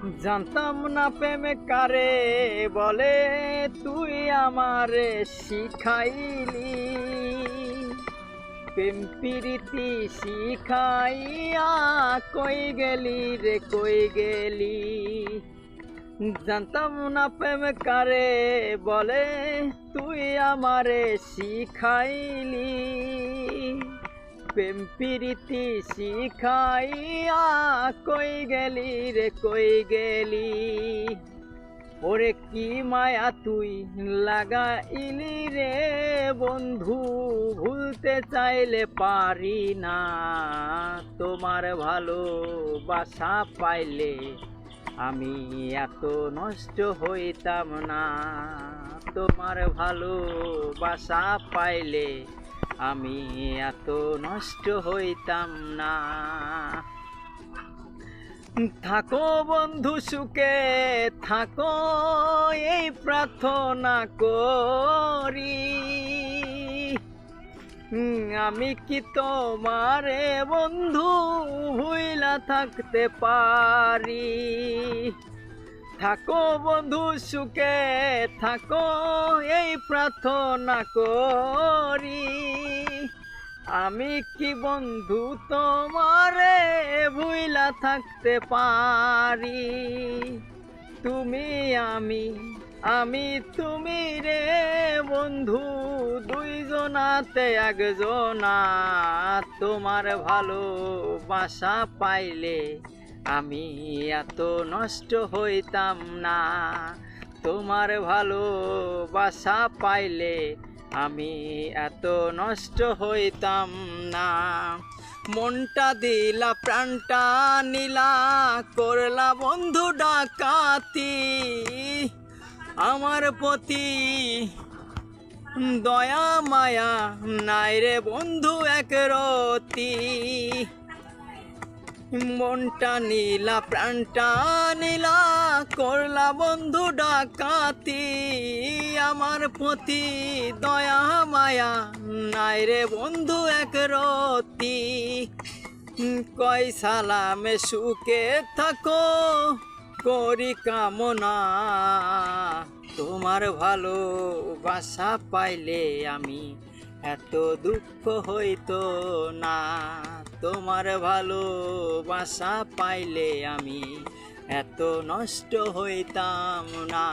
জানতাম না প্রেম কারে বলে, তুই আমারে শিখাইলি। প্রেম প্রীতি শিখাইয়া কই গেলি রে কই গেলি। জানতাম না প্রেম কারে বলে, তুই আমারে শিখাইলি। প্রেম প্রীতি শিখাইয়া কই গেলি রে কই গেলি। ওরে কি মায়া তুই লাগাইলি রে বন্ধু, ভুলতে চাইলে পারি না। তোমার ভালোবাসা পাইলে আমি এত নষ্ট হইতাম না। তোমার ভালোবাসা পাইলে আমি এত নষ্ট হইতাম না। থাকো বন্ধু সুখে থাকো, এই প্রার্থনা করি। আমি কি তোমারে বন্ধু ভুইলা থাকতে পারি। থাকো বন্ধু সুখে থাকো, এই প্রার্থনা করি। আমি কি বন্ধু তোমারে ভুইলা থাকতে পারি। তুমি আমি তুমি রে বন্ধু, দুইজনাতে একজনা। তোমার ভালোবাসা পাইলে আমি এত নষ্ট হইতাম না। তোমার ভালোবাসা পাইলে আমি এত নষ্ট হইতাম না। মনটা দিলা প্রাণটা নিলা, করলা বন্ধু ডাকাতি। আমার প্রতি দয়া মায়া নাই রে বন্ধু একরতি। মনটা নীলা প্রাণটা নীলা, করলা বন্ধু ডাকাতি। আমার প্রতি দয়া মায়া নাই রে বন্ধু একরতি। কয় সালামে সুখে থাকো করি কামনা। তোমার ভালোবাসা পাইলে আমি এত দুঃখ হইতো না। তোমার ভালোবাসা পাইলে আমি এত নষ্ট হইতাম না।